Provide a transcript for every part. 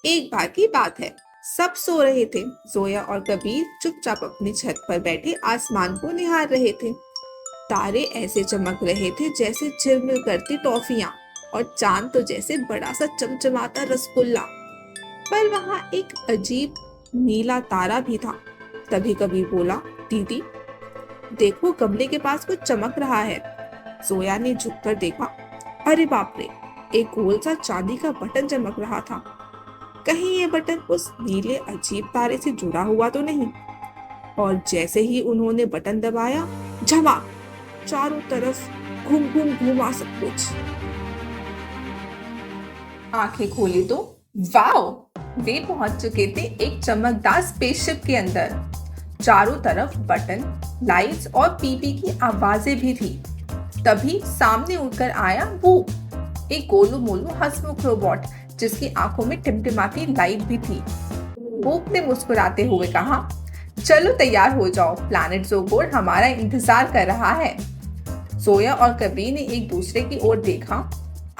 एक बार की बात है, सब सो रहे थे। जोया और कबीर चुपचाप अपनी छत पर बैठे आसमान को निहार रहे थे। तारे ऐसे चमक रहे थे जैसे झिलमिल करती टॉफियां, और चांद तो जैसे बड़ा सा चमचमाता रसगुल्ला। पर वहां एक अजीब नीला तारा भी था। तभी कबीर बोला, दीदी देखो, गमले के पास कुछ चमक रहा है। जोया ने झुककर देखा। अरे बाप रे, एक गोल सा चांदी का बटन चमक रहा था। कहीं ये बटन उस नीले अजीब तारे से जुड़ा हुआ तो नहीं? और जैसे ही उन्होंने बटन दबाया, झमाक, चारों तरफ घूम घूम घूमा सब कुछ। आंखें खोली तो वाओ, वे पहुंच चुके थे एक चमकदार स्पेसशिप के अंदर। चारों तरफ बटन, लाइट्स और पीपी की आवाजें भी थी। तभी सामने उड़कर आया वो, एक गोलू मोलू हंसमुख रोबोट जिसकी आंखों में टिमटिमाती लाइट भी थी। बूप ने मुस्कुराते हुए कहा, चलो तैयार हो जाओ, प्लैनेट ज़ोगोर हमारा इंतजार कर रहा है। जोया और कबीर ने एक दूसरे की ओर देखा,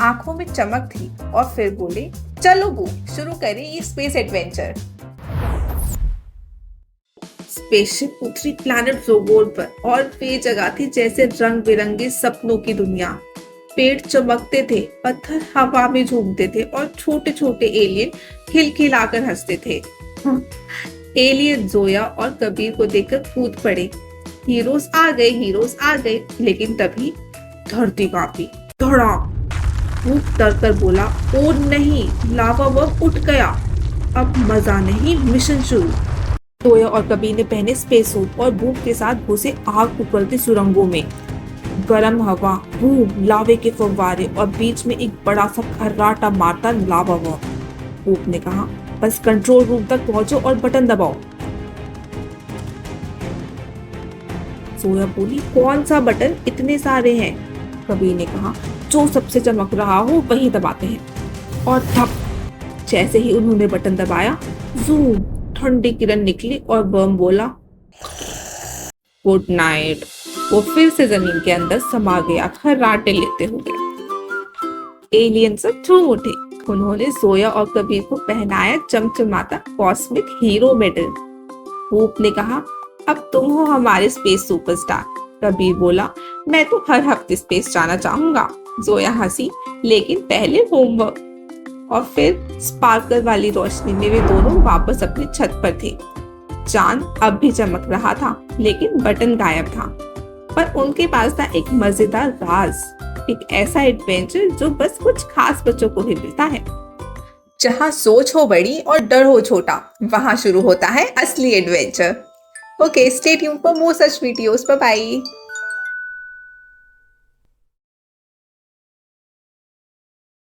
आंखों में चमक थी, और फिर बोले, चलो बूप, शुरू करें ये स्पेस एडवेंचर। स्पेसशिप उतरी प्लैनेट ज़ोगोर पर, और वे जगह थी जैसे रंग बिरंगे सपनों की दुनिया। पेड़ चमकते थे, पत्थर हवा में झूमते थे, और छोटे छोटे एलियन खिलखिलाकर हंसते थे। एलियन जोया और कबीर को देखकर कूद पड़े। हीरोज आ गए, हीरोज आ गए। लेकिन तभी धरती कांपी। धड़ाम। भूख डर कर बोला, ओ नहीं, लावा बम उठ गया। अब मजा नहीं, मिशन शुरू। जोया और कबीर ने पहने स्पेस सूट और भूख के साथ घुसे आग उगलती सुरंगों में। गरम हवा, धूप, लावे के फव्वारे, और बीच में एक बड़ा सा खर्राटा मारता लावा बम। भूप ने कहा, बस कंट्रोल रूम तक पहुंचो और बटन दबाओ। जोया बोली, कौन सा बटन, इतने सारे हैं। कबीर ने कहा, जो सबसे चमक रहा हो वही दबाते हैं। और थप, जैसे ही उन्होंने बटन दबाया, जूम, ठंडी किरण निकली और बम बोला, गुड नाइट। वो फिर से जमीन के अंदर समा गया, खर्राटे लेते हुए। एलियन सब झूम उठे। उन्होंने जोया और कबीर को पहनाया चमचमाता कॉस्मिक हीरो मेडल। भूप ने कहा, अब तुम हो हमारे स्पेस सुपरस्टार। कबीर बोला, मैं तो हर हफ्ते स्पेस जाना चाहूंगा। जोया हंसी, लेकिन पहले होमवर्क। और फिर स्पार्कल वाली रोशनी में वे दोनों वापस अपनी छत पर थे। चांद अब भी चमक रहा था, लेकिन बटन गायब था। पर उनके पास था एक मजेदार राज, एक ऐसा एडवेंचर जो बस कुछ खास बच्चों को ही मिलता है। जहाँ सोच हो बड़ी और डर हो छोटा, वहाँ शुरू होता है असली adventure. Okay, stay tuned for more such videos. Bye bye.